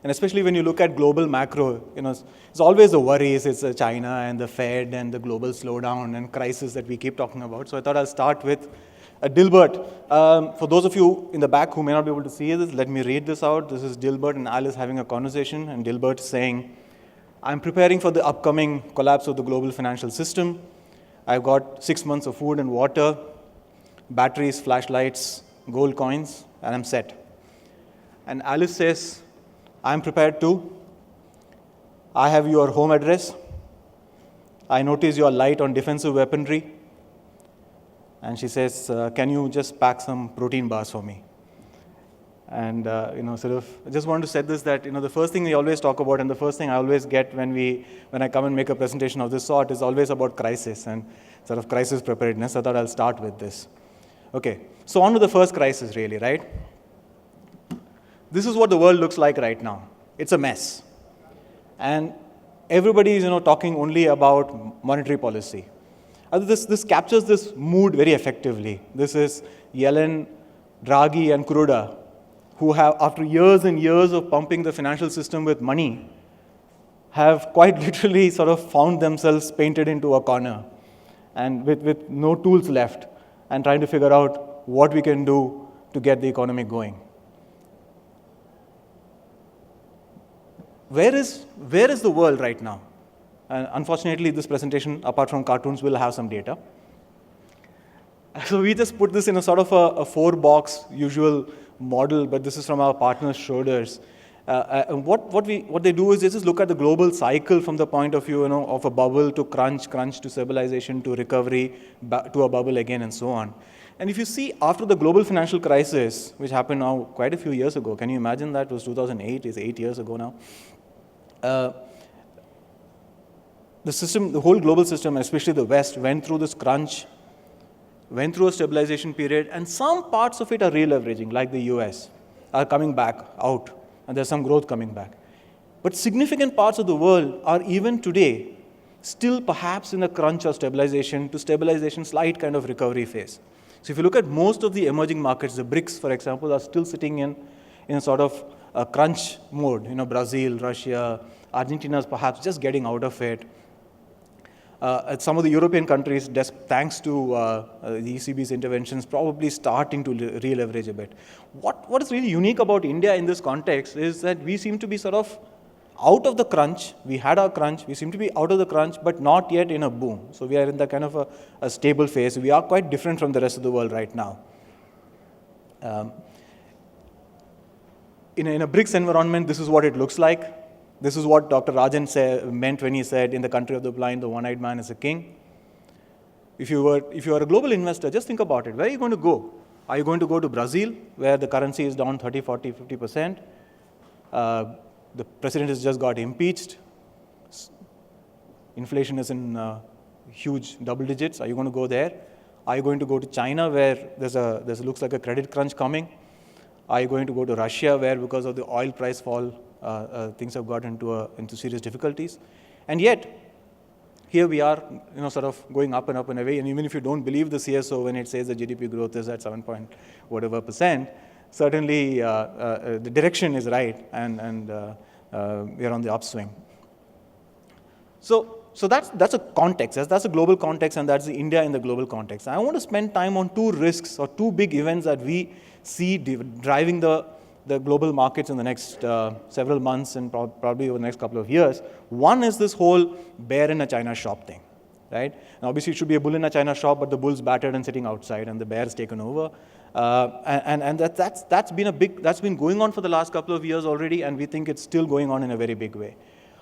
And especially when you look at global macro, it's always the worries. It's China and the Fed and the global slowdown and crisis that we keep talking about. So I thought I'll start with Dilbert. For those of you in the back who may not be able to see this, let me read this out. This is Dilbert and Alice having a conversation, and Dilbert saying, I'm preparing for the upcoming collapse of the global financial system. I've got 6 months of food and water, batteries, flashlights, gold coins, and I'm set. And Alice says, I'm prepared too. I have your home address. I notice your light on defensive weaponry. And she says, can you just pack some protein bars for me? And, I just want to say this, that, the first thing we always talk about and the first thing I always get when I come and make a presentation of this sort is always about crisis and sort of crisis preparedness. I thought I'll start with this. Okay, so on to the first crisis really, right? This is what the world looks like right now. It's a mess. And everybody is, talking only about monetary policy. This captures this mood very effectively. This is Yellen, Draghi, and Kuroda, who have, after years and years of pumping the financial system with money, have quite literally sort of found themselves painted into a corner and with no tools left and trying to figure out what we can do to get the economy going. Where is the world right now? And unfortunately, this presentation, apart from cartoons, will have some data. So we just put this in a sort of a four-box usual model, but this is from our partner Schroders. And what they do is they just look at the global cycle from the point of view, of a bubble to crunch to stabilization to recovery, to a bubble again, and so on. And if you see after the global financial crisis, which happened now quite a few years ago, can you imagine that? It was 2008, it's 8 years ago now. The whole global system, especially the West, went through this crunch, went through a stabilization period, and some parts of it are re-leveraging, like the US, are coming back out, and there's some growth coming back. But significant parts of the world are even today still perhaps in a crunch or stabilization to stabilization, slight kind of recovery phase. So if you look at most of the emerging markets, the BRICS, for example, are still sitting in sort of a crunch mode. Brazil, Russia, Argentina is perhaps just getting out of it. Some of the European countries, thanks to the ECB's interventions, probably starting to re-leverage a bit. What is really unique about India in this context is that we seem to be sort of out of the crunch. We had our crunch. We seem to be out of the crunch, but not yet in a boom. So we are in the kind of a stable phase. We are quite different from the rest of the world right now. In a BRICS environment, this is what it looks like. This is what Dr. Rajan meant when he said, in the country of the blind, the one-eyed man is a king. If you are a global investor, just think about it. Where are you going to go? Are you going to go to Brazil, where the currency is down 30, 40, 50%? The president has just got impeached. Inflation is in huge double digits. Are you going to go there? Are you going to go to China, where there looks like a credit crunch coming? Are you going to go to Russia, where because of the oil price fall, things have got into serious difficulties? And yet, here we are, sort of going up and up and away. And even if you don't believe the CSO when it says the GDP growth is at 7% certainly the direction is right, and we are on the upswing. So that's a context. That's a global context, and that's India in the global context. I want to spend time on two risks or two big events that we see driving the global markets in the next several months and probably over the next couple of years. One is this whole bear in a China shop thing, right? Now, obviously, it should be a bull in a China shop, but the bull's battered and sitting outside, and the bear's taken over. And that's been going on for the last couple of years already, and we think it's still going on in a very big way.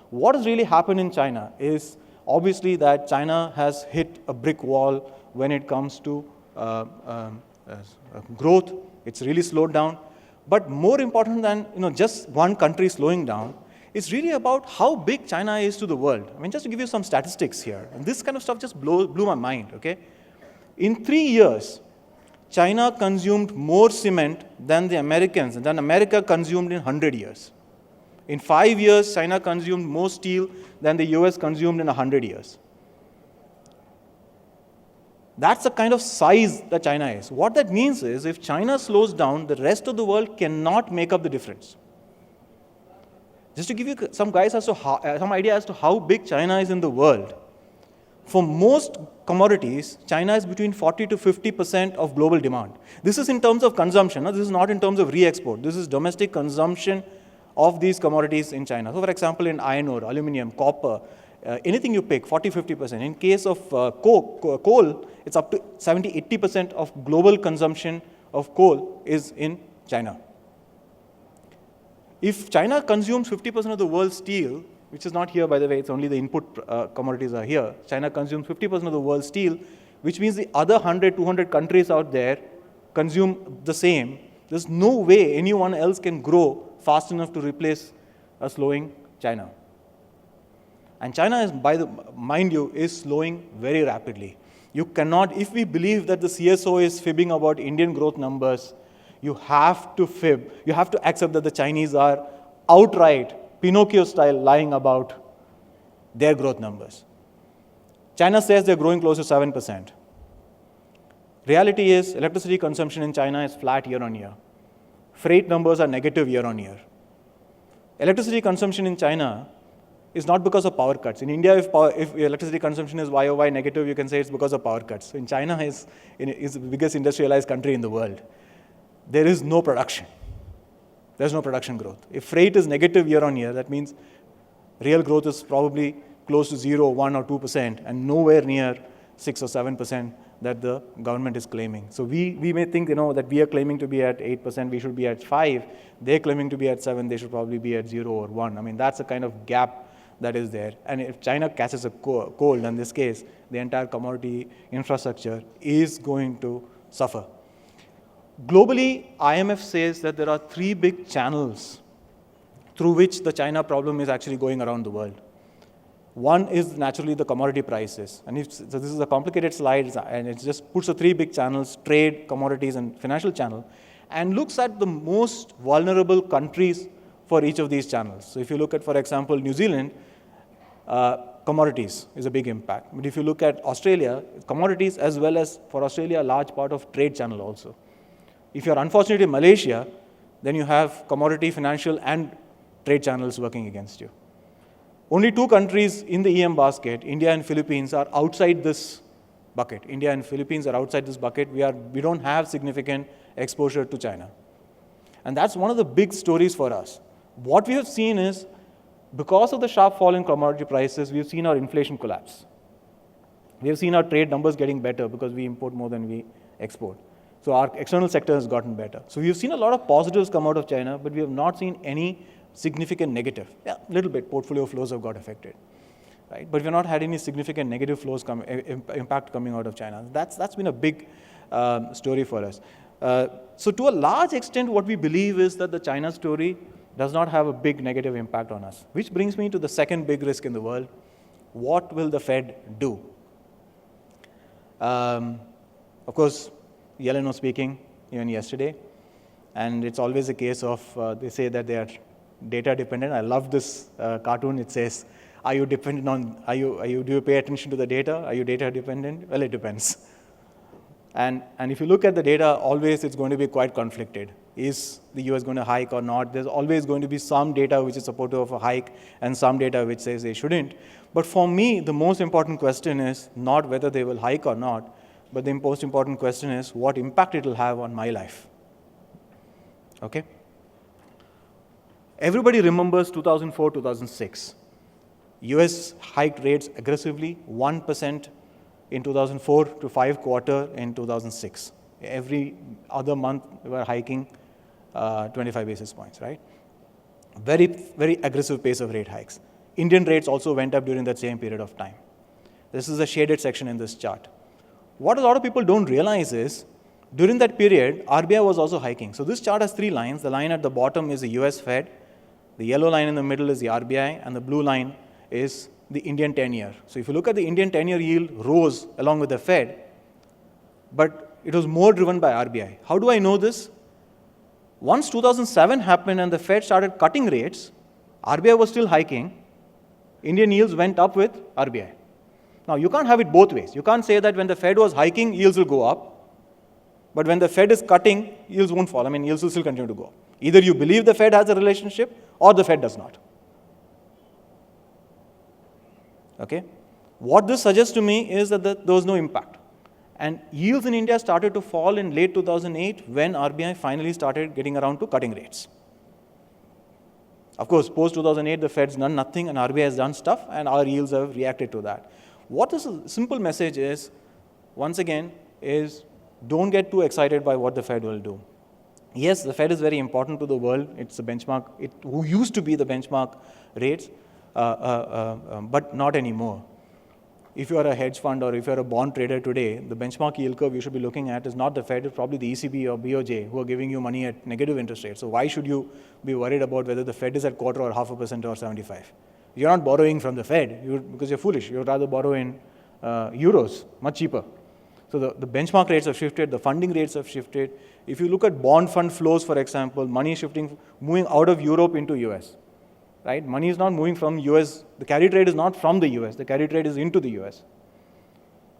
What has really happened in China is obviously that China has hit a brick wall when it comes to growth. It's really slowed down. But more important than just one country slowing down, it's really about how big China is to the world. I mean, just to give you some statistics here, and this kind of stuff just blew my mind, okay? In 3 years, China consumed more cement than America consumed in 100 years. In 5 years, China consumed more steel than the US consumed in 100 years. That's the kind of size that China is. What that means is, if China slows down, the rest of the world cannot make up the difference. Just to give you some idea as to how big China is in the world, for most commodities, China is between 40 to 50% of global demand. This is in terms of consumption. This is not in terms of re-export. This is domestic consumption of these commodities in China. So, for example, in iron ore, aluminum, copper, anything you pick, 40, 50%. In case of coal, it's up to 70, 80% of global consumption of coal is in China. If China consumes 50% of the world's steel, which is not here, by the way, it's only the input commodities are here. China consumes 50% of the world's steel, which means the other 100, 200 countries out there consume the same. There's no way anyone else can grow fast enough to replace a slowing China. And China is, mind you, is slowing very rapidly. You cannot, if we believe that the CSO is fibbing about Indian growth numbers, you have to fib. You have to accept that the Chinese are outright, Pinocchio style, lying about their growth numbers. China says they're growing close to 7%. Reality is, electricity consumption in China is flat year on year. Freight numbers are negative year on year. Electricity consumption in China is not because of power cuts. In India, if electricity consumption is YOY negative, you can say it's because of power cuts. So in China is the biggest industrialized country in the world. There is no production. There's no production growth. If freight is negative year on year, that means real growth is probably close to 0, 1 or 2% and nowhere near 6 or 7% that the government is claiming. So we may think, that we are claiming to be at 8%, we should be at 5. They're claiming to be at 7, they should probably be at 0 or 1. I mean, that's the kind of gap that is there. And if China catches a cold, in this case, the entire commodity infrastructure is going to suffer. Globally, IMF says that there are 3 big channels through which the China problem is actually going around the world. One is naturally the commodity prices. So this is a complicated slide, and it just puts the 3 big channels, trade, commodities, and financial channel, and looks at the most vulnerable countries for each of these channels. So if you look at, for example, New Zealand, commodities is a big impact. But if you look at Australia, commodities as well as for Australia, a large part of trade channel also. If you're unfortunately in Malaysia, then you have commodity, financial, and trade channels working against you. Only 2 countries in the EM basket, India and Philippines, are outside this bucket. India and Philippines are outside this bucket. We don't have significant exposure to China. And that's one of the big stories for us. What we have seen is, because of the sharp fall in commodity prices, we've seen our inflation collapse. We have seen our trade numbers getting better because we import more than we export. So our external sector has gotten better. So we've seen a lot of positives come out of China, but we have not seen any significant negative. Yeah, a little bit, portfolio flows have got affected, right? But we've not had any significant negative flows impact coming out of China. That's been a big story for us. So to a large extent, what we believe is that the China story does not have a big negative impact on us, which brings me to the second big risk in the world. What will the Fed do? Of course, Yellen was speaking even yesterday, and it's always a case of they say that they are data dependent. I love this cartoon. It says, "Are you dependent on? Do you pay attention to the data? Are you data dependent?" Well, it depends. And if you look at the data, always it's going to be quite conflicted. Is the US going to hike or not? There's always going to be some data which is supportive of a hike and some data which says they shouldn't. But for me, the most important question is not whether they will hike or not, but the most important question is what impact it will have on my life. Okay? Everybody remembers 2004, 2006. US hiked rates aggressively, 1% in 2004 to 5% in 2006. Every other month, we were hiking 25 basis points, right? Very, very aggressive pace of rate hikes. Indian rates also went up during that same period of time. This is a shaded section in this chart. What a lot of people don't realize is, during that period, RBI was also hiking. So this chart has 3 lines. The line at the bottom is the US Fed, the yellow line in the middle is the RBI, and the blue line is the Indian 10-year. So if you look at the Indian 10-year yield rose along with the Fed, but it was more driven by RBI. How do I know this? Once 2007 happened and the Fed started cutting rates, RBI was still hiking, Indian yields went up with RBI. Now, you can't have it both ways. You can't say that when the Fed was hiking, yields will go up, but when the Fed is cutting, yields won't fall. I mean, yields will still continue to go up. Either you believe the Fed has a relationship or the Fed does not. Okay? What this suggests to me is that there was no impact. And yields in India started to fall in late 2008 when RBI finally started getting around to cutting rates. Of course, post 2008, the Fed's done nothing and RBI has done stuff, and our yields have reacted to that. What is a simple message is, once again, is don't get too excited by what the Fed will do. Yes, the Fed is very important to the world. It's a benchmark. It used to be the benchmark rates, but not anymore. If you are a hedge fund or if you are a bond trader today, the benchmark yield curve you should be looking at is not the Fed, it's probably the ECB or BOJ who are giving you money at negative interest rates. So why should you be worried about whether the Fed is at 1/4 or 0.5% or 75? You're not borrowing from the Fed because you're foolish. You'd rather borrow in euros, much cheaper. So the benchmark rates have shifted, the funding rates have shifted. If you look at bond fund flows, for example, money shifting, moving out of Europe into US. Right? Money is not moving from US. The carry trade is not from the US. The carry trade is into the US.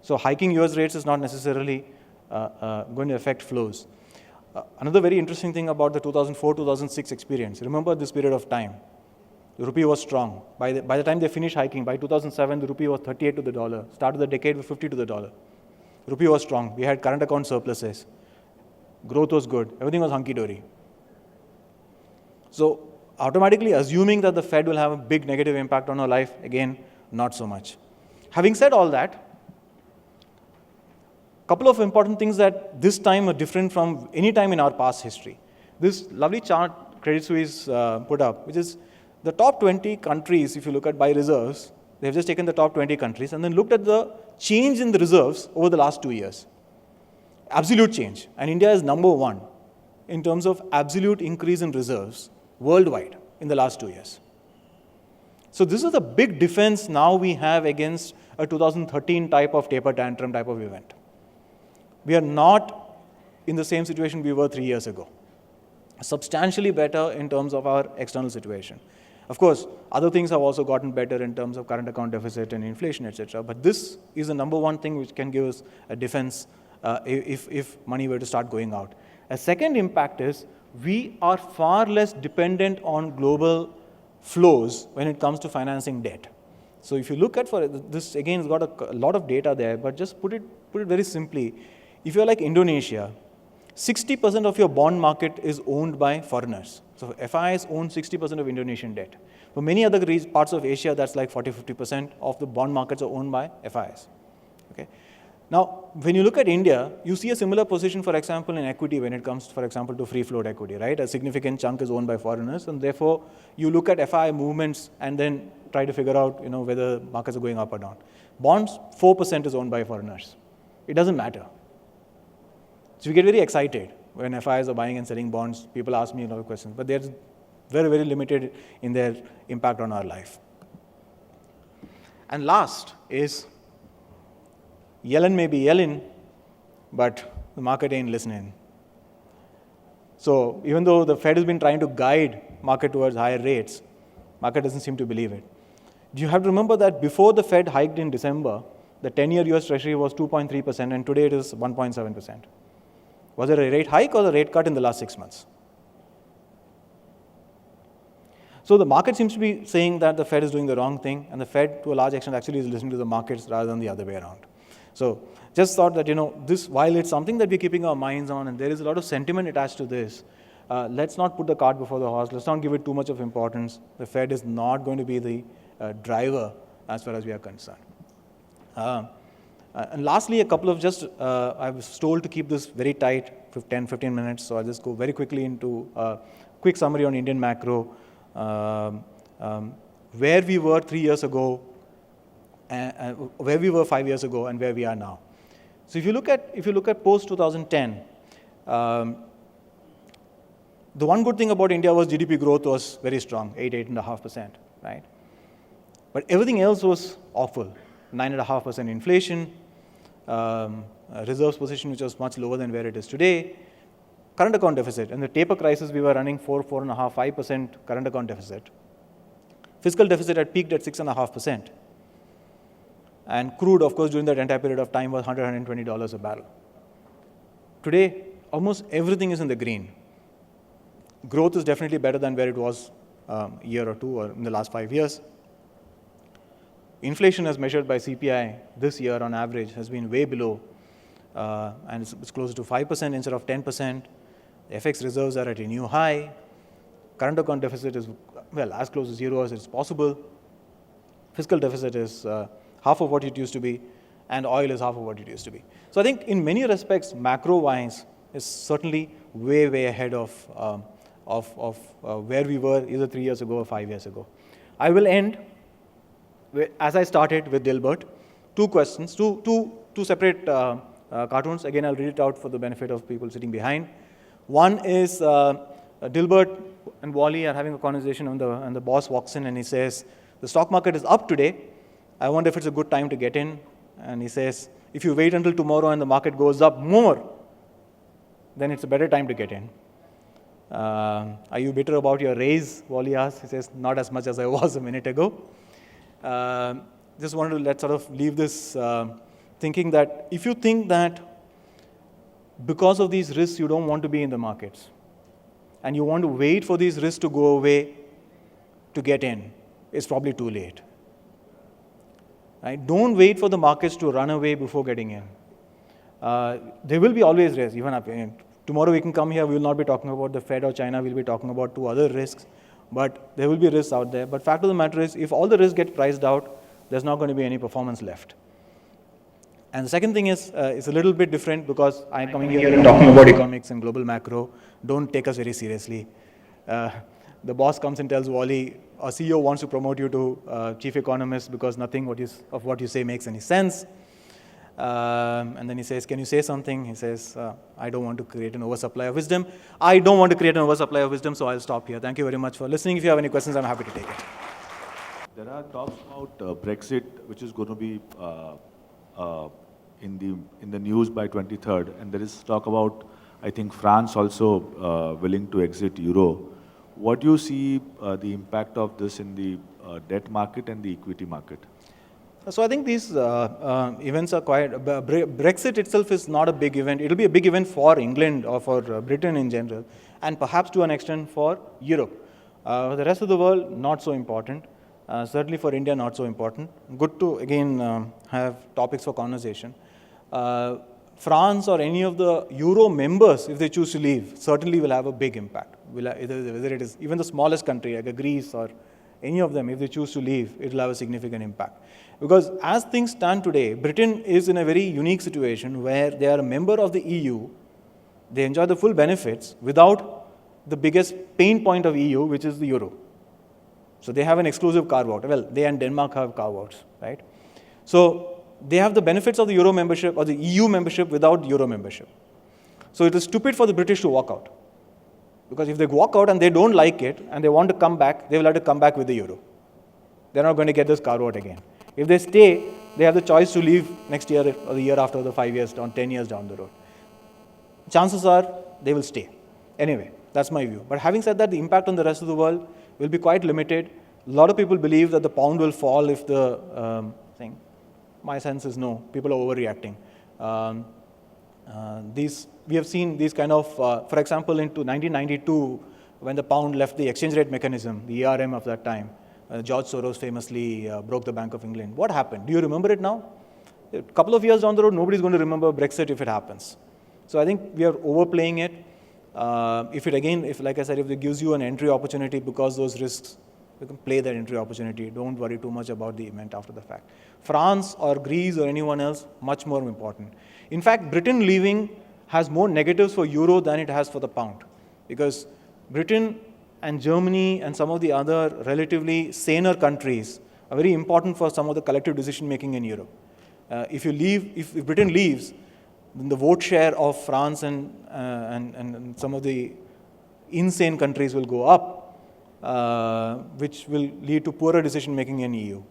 So hiking US rates is not necessarily going to affect flows. Another very interesting thing about the 2004-2006 experience, remember this period of time. The rupee was strong. By the time they finished hiking, by 2007, the rupee was 38 to the dollar. Start of the decade with 50 to the dollar. Rupee was strong. We had current account surpluses. Growth was good. Everything was hunky-dory. So automatically assuming that the Fed will have a big negative impact on our life, again, not so much. Having said all that, a couple of important things that this time are different from any time in our past history. This lovely chart Credit Suisse put up, which is the top 20 countries, if you look at by reserves, they've just taken the top 20 countries and then looked at the change in the reserves over the last 2 years. Absolute change. And India is number 1 in terms of absolute increase in reserves worldwide in the last 2 years. So this is a big defense now we have against a 2013 type of taper tantrum type of event. We are not in the same situation we were 3 years ago. Substantially better in terms of our external situation. Of course, other things have also gotten better in terms of current account deficit and inflation, etc. But this is the number 1 thing which can give us a defense if money were to start going out. A second impact is we are far less dependent on global flows when it comes to financing debt. So if you look at this, again, it's got a lot of data there, but just put it very simply. If you're like Indonesia, 60% of your bond market is owned by foreigners. So FIIs own 60% of Indonesian debt. For many other parts of Asia, that's like 40-50% of the bond markets are owned by FIIs. Okay. Now, when you look at India, you see a similar position, for example, in equity when it comes, for example, to free float equity, right? A significant chunk is owned by foreigners, and therefore, you look at FII movements and then try to figure out, whether markets are going up or down. Bonds, 4% is owned by foreigners. It doesn't matter. So we get very excited when FIIs are buying and selling bonds. People ask me a lot of questions, but they're very, very limited in their impact on our life. And last is, Yellen may be yelling, but the market ain't listening. So even though the Fed has been trying to guide market towards higher rates, market doesn't seem to believe it. You have to remember that before the Fed hiked in December, the 10-year US Treasury was 2.3%, and today it is 1.7%. Was there a rate hike or a rate cut in the last 6 months? So the market seems to be saying that the Fed is doing the wrong thing, and the Fed, to a large extent, actually is listening to the markets rather than the other way around. So just thought that, this, while it's something that we're keeping our minds on, and there is a lot of sentiment attached to this, let's not put the cart before the horse. Let's not give it too much of importance. The Fed is not going to be the driver as far as we are concerned. And lastly, a couple of I was told to keep this very tight, 10-15 minutes, so I'll just go very quickly into a quick summary on Indian macro, where we were 3 years ago, where we were 5 years ago, and where we are now. So if you look at post 2010, the one good thing about India was GDP growth was very strong, 8.5%, right? But everything else was awful, 9.5% inflation, reserves position which was much lower than where it is today, current account deficit. In the taper crisis, we were running 4.5%, 5% current account deficit. Fiscal deficit had peaked at 6.5%. And crude, of course, during that entire period of time was $120 a barrel. Today, almost everything is in the green. Growth is definitely better than where it was a year or two or in the last 5 years. Inflation as measured by CPI this year on average has been way below, and it's closer to 5% instead of 10%. The FX reserves are at a new high. Current account deficit is, well, as close to zero as it's possible. Fiscal deficit is half of what it used to be, and oil is half of what it used to be. So I think in many respects, macro-wise, is certainly way, way ahead of where we were either 3 years ago or 5 years ago. I will end, as I started, with Dilbert. Two questions, two separate cartoons. Again, I'll read it out for the benefit of people sitting behind. One is Dilbert and Wally are having a conversation, and the boss walks in and he says, the stock market is up today. I wonder if it's a good time to get in. And he says, if you wait until tomorrow and the market goes up more, then it's a better time to get in. Are you bitter about your raise? Wally asks. He says, not as much as I was a minute ago. Just wanted to sort of leave this thinking that if you think that because of these risks you don't want to be in the markets, and you want to wait for these risks to go away to get in, it's probably too late. Right? Don't wait for the markets to run away before getting in. There will be always risks, even up. Tomorrow we can come here, we will not be talking about the Fed or China, we'll be talking about 2 other risks, but there will be risks out there. But fact of the matter is, if all the risks get priced out, there's not going to be any performance left. And the second thing is, it's a little bit different because I'm coming here and talking about economics and global macro. Don't take us very seriously. The boss comes and tells Wally, our CEO wants to promote you to chief economist because nothing of what you say makes any sense. And then he says, can you say something? He says, I don't want to create an oversupply of wisdom. I don't want to create an oversupply of wisdom, so I'll stop here. Thank you very much for listening. If you have any questions, I'm happy to take it. There are talks about Brexit, which is going to be in the news by 23rd, and there is talk about, I think, France also willing to exit Euro. What do you see the impact of this in the debt market and the equity market? So I think these events are quite, Brexit itself is not a big event. It'll be a big event for England or for Britain in general, and perhaps to an extent for Europe. The rest of the world, not so important. Certainly for India, not so important. Good to, again, have topics for conversation. France or any of the Euro members, if they choose to leave, certainly will have a big impact. Whether it is even the smallest country, like Greece or any of them, if they choose to leave, it will have a significant impact. Because as things stand today, Britain is in a very unique situation where they are a member of the EU, they enjoy the full benefits without the biggest pain point of EU, which is the Euro. So they have an exclusive carve-out. Well, they and Denmark have carve-outs, right? So they have the benefits of the Euro membership or the EU membership without Euro membership. So it is stupid for the British to walk out. Because if they walk out and they don't like it and they want to come back, they will have to come back with the Euro. They're not going to get this carve-out again. If they stay, they have the choice to leave next year or the year after, the 5 years down, 10 years down the road. Chances are they will stay. Anyway, that's my view. But having said that, the impact on the rest of the world will be quite limited. A lot of people believe that the pound will fall if the thing. My sense is no. People are overreacting. We have seen these kind of, for example, into 1992, when the pound left the exchange rate mechanism, the ERM of that time, George Soros famously broke the Bank of England. What happened? Do you remember it now? A couple of years down the road, nobody's going to remember Brexit if it happens. So I think we are overplaying it. Like I said, if it gives you an entry opportunity because those risks, you can play that entry opportunity. Don't worry too much about the event after the fact. France or Greece or anyone else, much more important. In fact, Britain leaving has more negatives for Euro than it has for the pound. Because Britain and Germany and some of the other relatively saner countries are very important for some of the collective decision making in Europe. If Britain leaves, then the vote share of France and some of the insane countries will go up, which will lead to poorer decision making in EU.